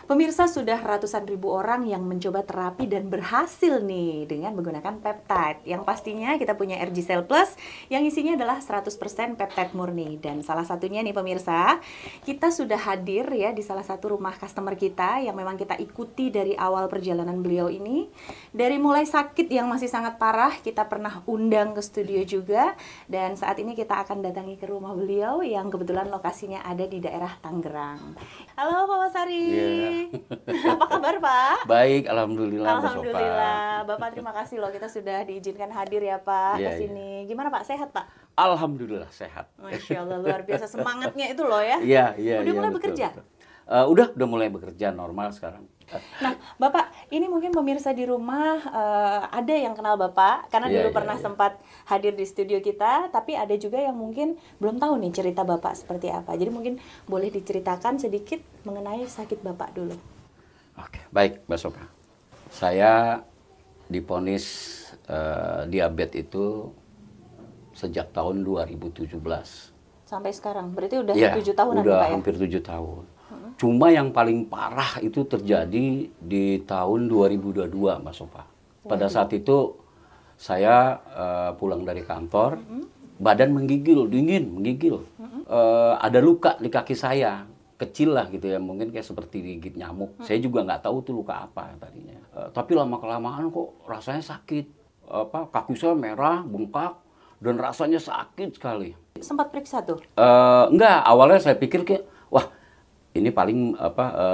Pemirsa, sudah ratusan ribu orang yang mencoba terapi dan berhasil nih dengan menggunakan peptide. Yang pastinya kita punya RG Cell Plus yang isinya adalah 100% peptide murni. Dan salah satunya nih pemirsa, kita sudah hadir ya di salah satu rumah customer kita yang memang kita ikuti dari awal perjalanan beliau ini. Dari mulai sakit yang masih sangat parah, kita pernah undang ke studio juga. Dan saat ini kita akan datangi ke rumah beliau yang kebetulan lokasinya ada di daerah Tangerang. Halo Pak Masari. Yeah. Apa kabar Pak? Baik, alhamdulillah. Alhamdulillah. Bapak terima kasih loh kita sudah diizinkan hadir ya Pak ke sini. Gimana Pak? Sehat Pak? Alhamdulillah sehat. Masya Allah luar biasa semangatnya itu loh ya. Iya. Udah mulai betul, bekerja? Betul. Udah mulai bekerja normal sekarang. Nah, Bapak, ini mungkin pemirsa di rumah ada yang kenal Bapak karena dulu pernah sempat hadir di studio kita, tapi ada juga yang mungkin belum tahu nih cerita Bapak seperti apa. Jadi mungkin boleh diceritakan sedikit mengenai sakit Bapak dulu. Oke, baik, Mbak Sopa. Saya divonis diabetes itu sejak tahun 2017. Sampai sekarang, berarti udah 7 tahunan udah Pak ya? Hampir 7 tahun. Cuma yang paling parah itu terjadi di tahun 2022, Mbak Sofa. Pada saat itu saya pulang dari kantor, badan menggigil, dingin, menggigil. Ada luka di kaki saya, kecil lah gitu ya, mungkin kayak seperti digigit nyamuk. Saya juga nggak tahu tuh luka apa tadinya. Tapi lama-kelamaan kok rasanya sakit. Kaki saya merah, bengkak, dan rasanya sakit sekali. Sempat periksa tuh? Enggak, awalnya saya pikir kayak, wah ini paling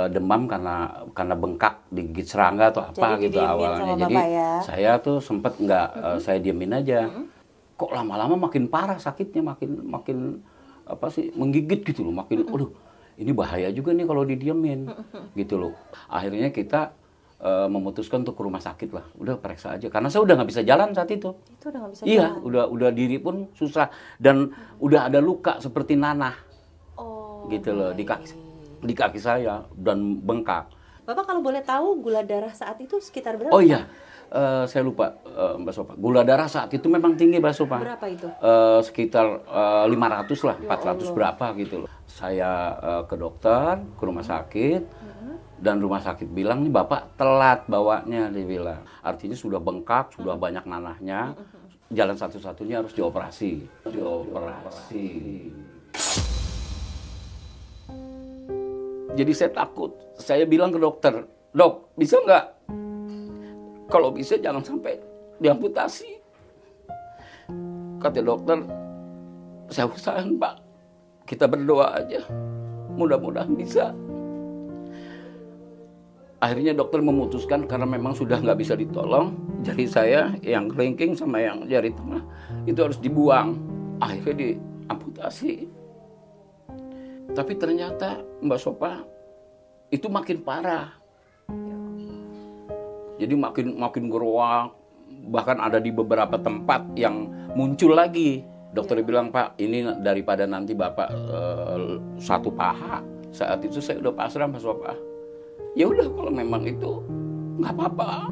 demam karena bengkak digigit serangga atau apa jadi gitu awalnya. Jadi saya tuh sempet saya diemin aja. Kok lama-lama makin parah sakitnya, makin menggigit gitu loh, makin aduh ini bahaya juga nih kalau didiemin gitu loh. Akhirnya kita memutuskan untuk ke rumah sakit lah. Udah periksa aja karena saya udah nggak bisa jalan saat itu. Itu udah nggak bisa iya, jalan. udah diri pun susah dan udah ada luka seperti nanah. Gitu loh di kaki saya dan bengkak. Bapak kalau boleh tahu gula darah saat itu sekitar berapa? Oh iya, saya lupa Mbak Sopa. Gula darah saat itu memang tinggi Mbak Sopa. Berapa itu? Sekitar 500 lah, 400 berapa gitu loh. Saya ke dokter, ke rumah sakit, dan rumah sakit bilang nih Bapak telat bawanya, dia bilang. Artinya sudah bengkak, sudah banyak nanahnya, jalan satu-satunya harus dioperasi. Jadi saya takut. Saya bilang ke dokter, dok, bisa nggak? Kalau bisa jangan sampai diamputasi. Kata dokter, saya usahain Pak. Kita berdoa aja. Mudah-mudahan bisa. Akhirnya dokter memutuskan karena memang sudah nggak bisa ditolong. Jari saya yang kelingking sama yang jari tengah itu harus dibuang. Akhirnya diamputasi. Tapi ternyata Mbak Sopa itu makin parah. Jadi makin geruak, bahkan ada di beberapa tempat yang muncul lagi. Dokter bilang, Pak, ini daripada nanti Bapak satu paha. Saat itu saya udah pasrah Mbak Sopa. Ya udah kalau memang itu nggak apa-apa.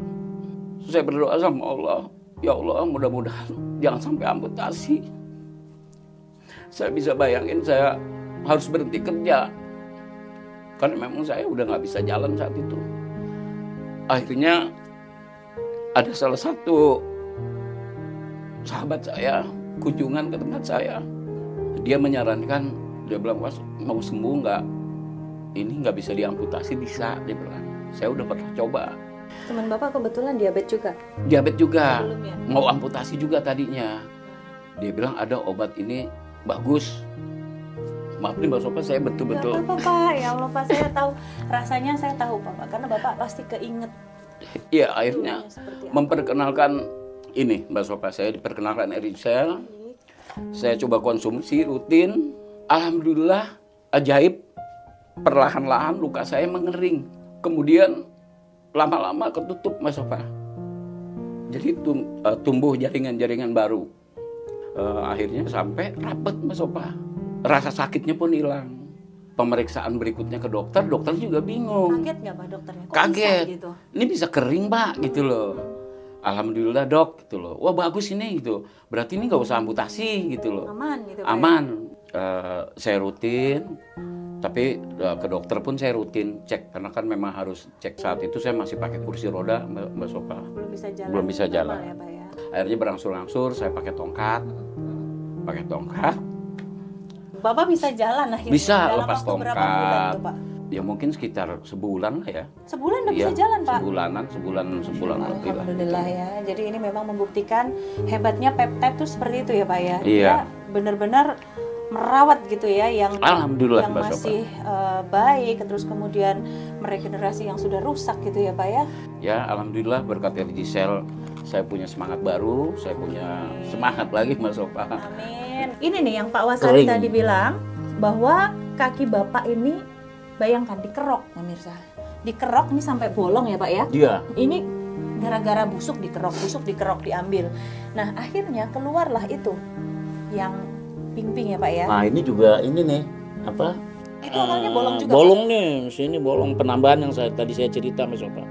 Saya berdoa sama Allah, ya Allah mudah-mudahan jangan sampai amputasi. Saya bisa bayangin saya harus berhenti kerja karena memang saya udah nggak bisa jalan saat itu. Akhirnya ada salah satu sahabat saya kunjungan ke tempat saya. Dia menyarankan, dia bilang, Mas mau sembuh nggak? Ini nggak bisa diamputasi, bisa, dia bilang. Saya udah pernah coba. Teman Bapak kebetulan diabetes juga? Diabetes juga, sebelumnya. Mau amputasi juga tadinya. Dia bilang ada obat ini bagus. Maaf nih Mbak Sopa, saya betul-betul. Gak apa-apa Pak, ya Allah Pak, saya tahu rasanya, saya tahu Pak, karena Bapak pasti keinget. Iya, akhirnya memperkenalkan ini Mbak Sopa, saya diperkenalkan RG Cell. Saya coba konsumsi rutin. Alhamdulillah, ajaib, perlahan-lahan luka saya mengering. Kemudian lama-lama ketutup Mbak Sopa. Jadi tumbuh jaringan-jaringan baru. Akhirnya sampai rapat Mbak Sopa. Rasa sakitnya pun hilang. Pemeriksaan berikutnya ke dokter juga bingung. Kaget nggak Pak dokternya? Kok kaget. bisa gitu? Ini bisa kering Pak gitu loh. Alhamdulillah dok gitu loh. Wah bagus ini gitu. Berarti ini nggak usah amputasi gitu loh. Aman gitu. Aman. Saya rutin Tapi ke dokter pun saya rutin cek karena kan memang harus cek. Saat itu saya masih pakai kursi roda, Mbak Sopa. Belum bisa jalan. Ya, Pak, ya? Akhirnya berangsur-angsur saya pakai tongkat. Bapak bisa jalan akhirnya. Bisa dalam lepas waktu berapa bulan tongkat. tuh, Pak? Ya mungkin sekitar sebulan lah ya. Sebulan udah Iya, bisa jalan, Pak? Sebulan lebih lah. Alhamdulillah ya. Jadi ini memang membuktikan hebatnya peptide itu seperti itu ya, Pak ya. Iya. Dia benar-benar merawat gitu ya yang Alhamdulillah, yang Mbak Sopa. masih baik, terus kemudian meregenerasi yang sudah rusak gitu ya, Pak ya. Ya, alhamdulillah berkat RGCell saya punya semangat baru, saya punya semangat lagi Mbak Sopa. Amin. Ini nih yang Pak Wasari Kering. tadi bilang bahwa kaki Bapak ini bayangkan dikerok pemirsa. Dikerok ini sampai bolong ya, Pak ya. Iya. Ini gara-gara busuk dikerok diambil. Nah, akhirnya keluarlah itu yang ping-ping ya, Pak ya. Nah, ini juga ini nih, apa? Itu awalnya bolong juga. Bolong nih, sini bolong penambahan yang tadi saya cerita Mas Sopa.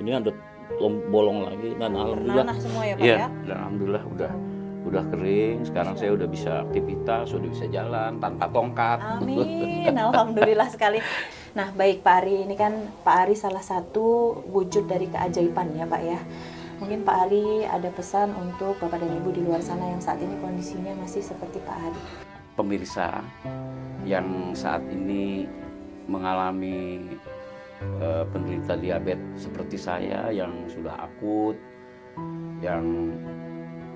Ini ada bolong lagi dan alhamdulillah. Bernanah semua ya, Pak Iya, ya. dan alhamdulillah udah kering. Sekarang saya udah bisa aktivitas, udah bisa jalan tanpa tongkat. Amin, alhamdulillah sekali. Nah, baik Pak Ari, ini kan Pak Ari salah satu wujud dari keajaiban ya, Pak ya. Mungkin Pak Ari ada pesan untuk Bapak dan Ibu di luar sana yang saat ini kondisinya masih seperti Pak Ari. Pemirsa yang saat ini mengalami penderita diabetes seperti saya yang sudah akut, yang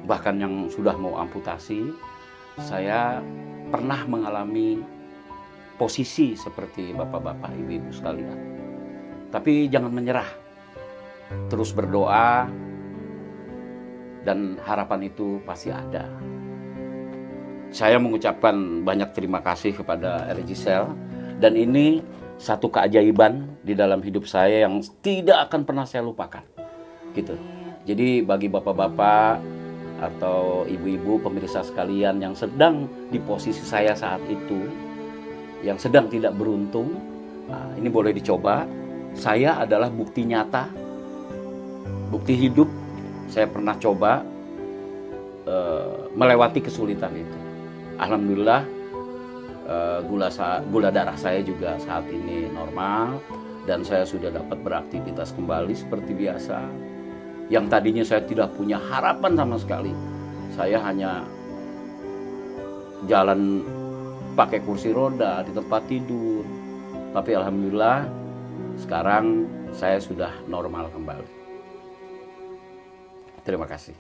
bahkan yang sudah mau amputasi, saya pernah mengalami posisi seperti bapak-bapak, ibu-ibu sekalian. Tapi jangan menyerah, terus berdoa, dan harapan itu pasti ada. Saya mengucapkan banyak terima kasih kepada RGCell, dan ini satu keajaiban di dalam hidup saya yang tidak akan pernah saya lupakan. Gitu. Jadi bagi bapak-bapak atau ibu-ibu pemirsa sekalian yang sedang di posisi saya saat itu, yang sedang tidak beruntung, nah, ini boleh dicoba. Saya adalah bukti nyata, bukti hidup. Saya pernah coba melewati kesulitan itu. Alhamdulillah gula darah saya juga saat ini normal dan saya sudah dapat beraktivitas kembali seperti biasa. Yang tadinya saya tidak punya harapan sama sekali. Saya hanya jalan pakai kursi roda di tempat tidur. Tapi alhamdulillah sekarang saya sudah normal kembali. Terima kasih.